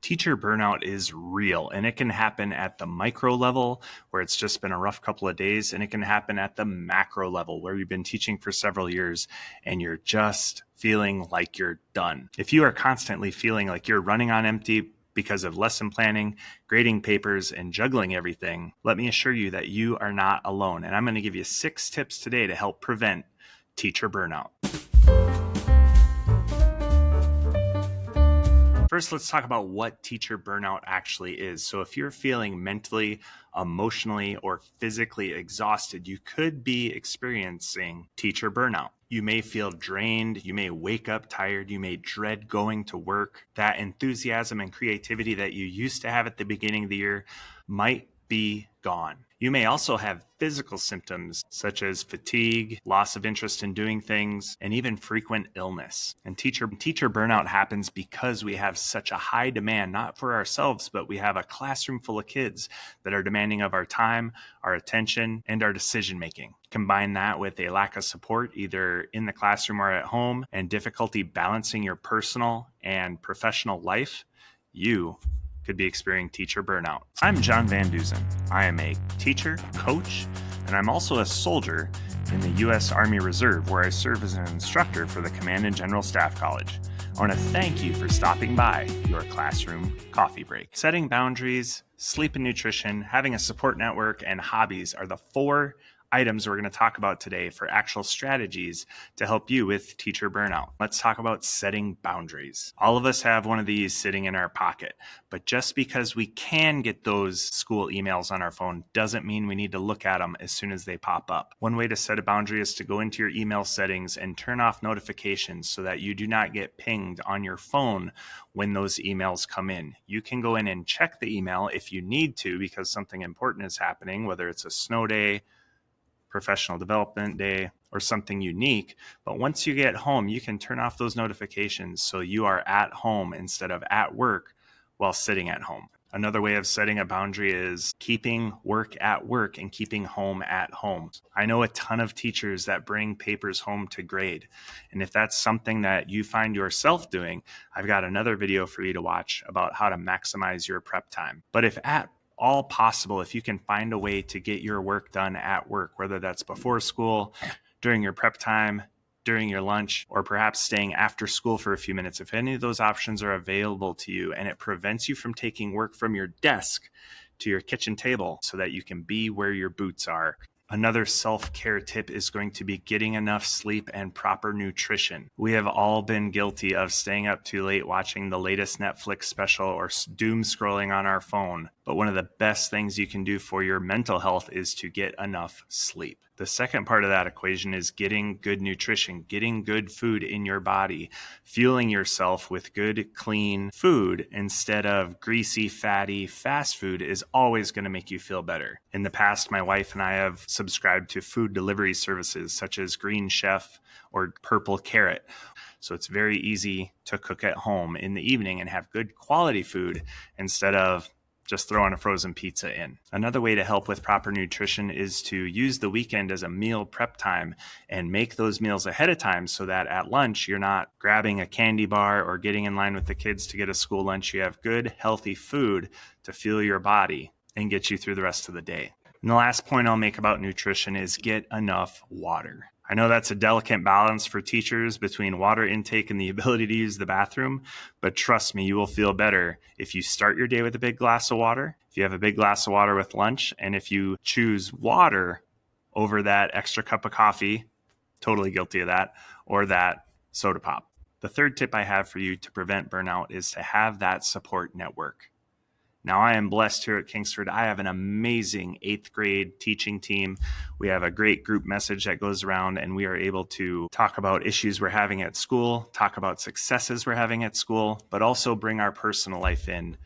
Teacher burnout is real, and it can happen at the micro level where it's just been a rough couple of days, and it can happen at the macro level where you've been teaching for several years and you're just feeling like you're done. If you are constantly feeling like you're running on empty because of lesson planning, grading papers, and juggling everything, let me assure you that you are not alone. And I'm going to give you 6 tips today to help prevent teacher burnout. First, let's talk about what teacher burnout actually is. So if you're feeling mentally, emotionally, or physically exhausted, you could be experiencing teacher burnout. You may feel drained, you may wake up tired, you may dread going to work. That enthusiasm and creativity that you used to have at the beginning of the year might be gone. You may also have physical symptoms such as fatigue, loss of interest in doing things, and even frequent illness. And teacher burnout happens because we have such a high demand, not for ourselves, but we have a classroom full of kids that are demanding of our time, our attention, and our decision making. Combine that with a lack of support, either in the classroom or at home, and difficulty balancing your personal and professional life, you could be experiencing teacher burnout. I'm John Van Dusen. I am a teacher, coach, and I'm also a soldier in the U.S. Army Reserve, where I serve as an instructor for the Command and General Staff College. I want to thank you for stopping by your classroom coffee break. Setting boundaries, sleep and nutrition, having a support network, and hobbies are the 4 items we're going to talk about today for actual strategies to help you with teacher burnout. Let's talk about setting boundaries. All of us have one of these sitting in our pocket, but just because we can get those school emails on our phone doesn't mean we need to look at them as soon as they pop up. One way to set a boundary is to go into your email settings and turn off notifications so that you do not get pinged on your phone when those emails come in. You can go in and check the email if you need to because something important is happening, whether it's a snow day, professional development day, or something unique. But once you get home, you can turn off those notifications so you are at home instead of at work while sitting at home. Another way of setting a boundary is keeping work at work and keeping home at home. I know a ton of teachers that bring papers home to grade. And if that's something that you find yourself doing, I've got another video for you to watch about how to maximize your prep time. But if at all possible, if you can find a way to get your work done at work, whether that's before school, during your prep time, during your lunch, or perhaps staying after school for a few minutes, if any of those options are available to you and it prevents you from taking work from your desk to your kitchen table so that you can be where your boots are. Another self-care tip is going to be getting enough sleep and proper nutrition. We have all been guilty of staying up too late watching the latest Netflix special or doom scrolling on our phone. But one of the best things you can do for your mental health is to get enough sleep. The second part of that equation is getting good nutrition, getting good food in your body, fueling yourself with good, clean food instead of greasy, fatty, fast food is always going to make you feel better. In the past, my wife and I have subscribed to food delivery services such as Green Chef or Purple Carrot. So it's very easy to cook at home in the evening and have good quality food instead of just throwing a frozen pizza in. Another way to help with proper nutrition is to use the weekend as a meal prep time and make those meals ahead of time so that at lunch, you're not grabbing a candy bar or getting in line with the kids to get a school lunch. You have good, healthy food to fuel your body and get you through the rest of the day. And the last point I'll make about nutrition is get enough water. I know that's a delicate balance for teachers between water intake and the ability to use the bathroom, but trust me, you will feel better if you start your day with a big glass of water, if you have a big glass of water with lunch, and if you choose water over that extra cup of coffee, totally guilty of that, or that soda pop. The third tip I have for you to prevent burnout is to have that support network. Now, I am blessed here at Kingsford. I have an amazing 8th grade teaching team. We have a great group message that goes around, and we are able to talk about issues we're having at school, talk about successes we're having at school, but also bring our personal life in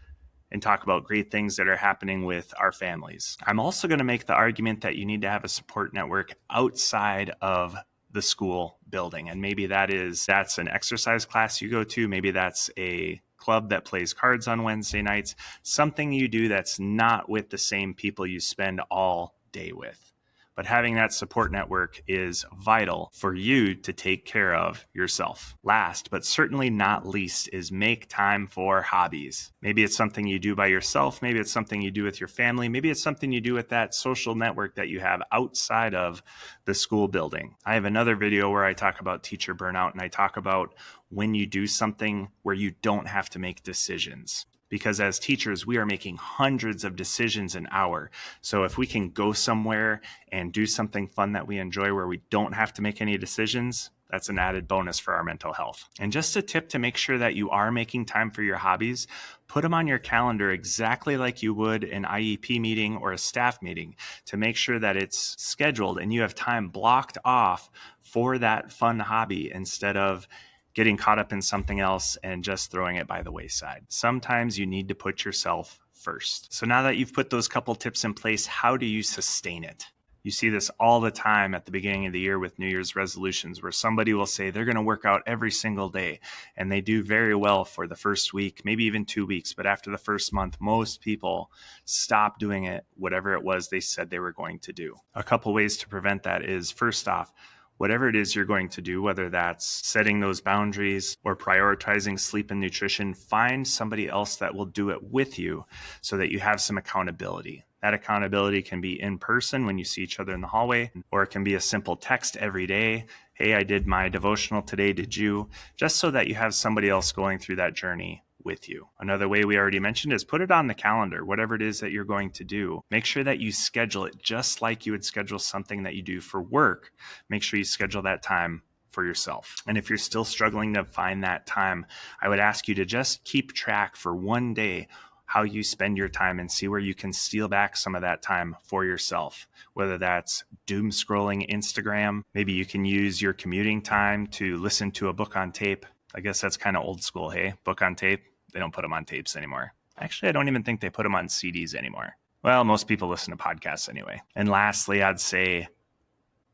and talk about great things that are happening with our families. I'm also going to make the argument that you need to have a support network outside of the school building. And maybe that's an exercise class you go to. Maybe that's a club that plays cards on Wednesday nights, something you do that's not with the same people you spend all day with. But having that support network is vital for you to take care of yourself. Last, but certainly not least, is make time for hobbies. Maybe it's something you do by yourself. Maybe it's something you do with your family. Maybe it's something you do with that social network that you have outside of the school building. I have another video where I talk about teacher burnout, and I talk about when you do something where you don't have to make decisions. Because as teachers, we are making hundreds of decisions an hour. So if we can go somewhere and do something fun that we enjoy where we don't have to make any decisions, that's an added bonus for our mental health. And just a tip to make sure that you are making time for your hobbies, put them on your calendar exactly like you would an IEP meeting or a staff meeting to make sure that it's scheduled and you have time blocked off for that fun hobby instead of getting caught up in something else and just throwing it by the wayside. Sometimes you need to put yourself first. So now that you've put those couple tips in place, how do you sustain it? You see this all the time at the beginning of the year with New Year's resolutions where somebody will say they're going to work out every single day, and they do very well for the first week, maybe even 2 weeks. But after the first month, most people stop doing it, whatever it was they said they were going to do. A couple ways to prevent that is, first off, whatever it is you're going to do, whether that's setting those boundaries or prioritizing sleep and nutrition, find somebody else that will do it with you so that you have some accountability. That accountability can be in person when you see each other in the hallway, or it can be a simple text every day. Hey, I did my devotional today. Did you? Just so that you have somebody else going through that journey with you. Another way we already mentioned is put it on the calendar, whatever it is that you're going to do. Make sure that you schedule it just like you would schedule something that you do for work. Make sure you schedule that time for yourself. And if you're still struggling to find that time, I would ask you to just keep track for one day how you spend your time and see where you can steal back some of that time for yourself, whether that's doom scrolling Instagram. Maybe you can use your commuting time to listen to a book on tape. I guess that's kind of old school, hey? Book on tape? They don't put them on tapes anymore. Actually, I don't even think they put them on CDs anymore. Well, most people listen to podcasts anyway. And lastly, I'd say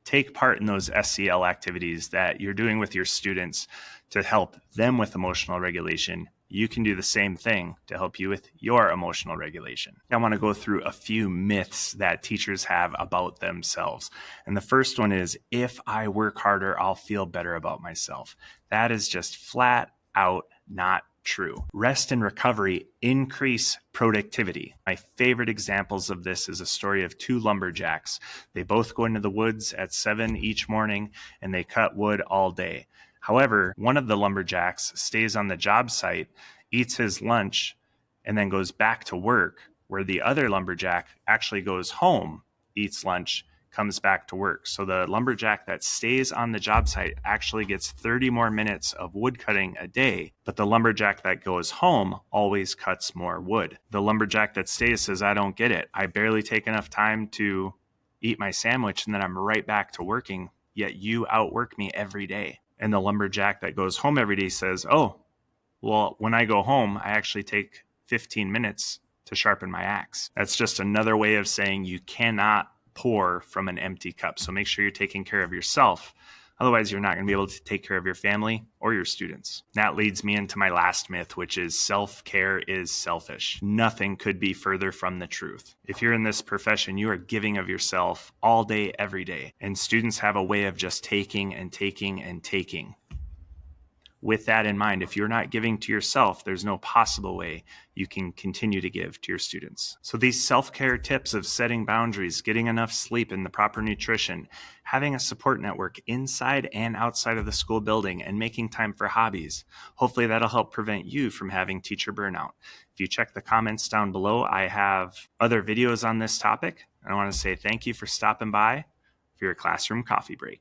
take part in those SEL activities that you're doing with your students to help them with emotional regulation. You can do the same thing to help you with your emotional regulation. I want to go through a few myths that teachers have about themselves. And the first one is, if I work harder, I'll feel better about myself. That is just flat out not true. Rest and recovery increase productivity. My favorite examples of this is a story of two lumberjacks. They both go into the woods at 7 each morning and they cut wood all day. However, one of the lumberjacks stays on the job site, eats his lunch, and then goes back to work, where the other lumberjack actually goes home, eats lunch, comes back to work. So the lumberjack that stays on the job site actually gets 30 more minutes of wood cutting a day, but the lumberjack that goes home always cuts more wood. The lumberjack that stays says, I don't get it. I barely take enough time to eat my sandwich and then I'm right back to working, yet you outwork me every day. And the lumberjack that goes home every day says, oh, well, when I go home, I actually take 15 minutes to sharpen my axe. That's just another way of saying you cannot pour from an empty cup. So make sure you're taking care of yourself. Otherwise, you're not going to be able to take care of your family or your students. That leads me into my last myth, which is self-care is selfish. Nothing could be further from the truth. If you're in this profession, you are giving of yourself all day, every day. And students have a way of just taking and taking and taking. With that in mind, if you're not giving to yourself, there's no possible way you can continue to give to your students. So these self-care tips of setting boundaries, getting enough sleep and the proper nutrition, having a support network inside and outside of the school building, and making time for hobbies, hopefully that'll help prevent you from having teacher burnout. If you check the comments down below, I have other videos on this topic. I want to say thank you for stopping by for your classroom coffee break.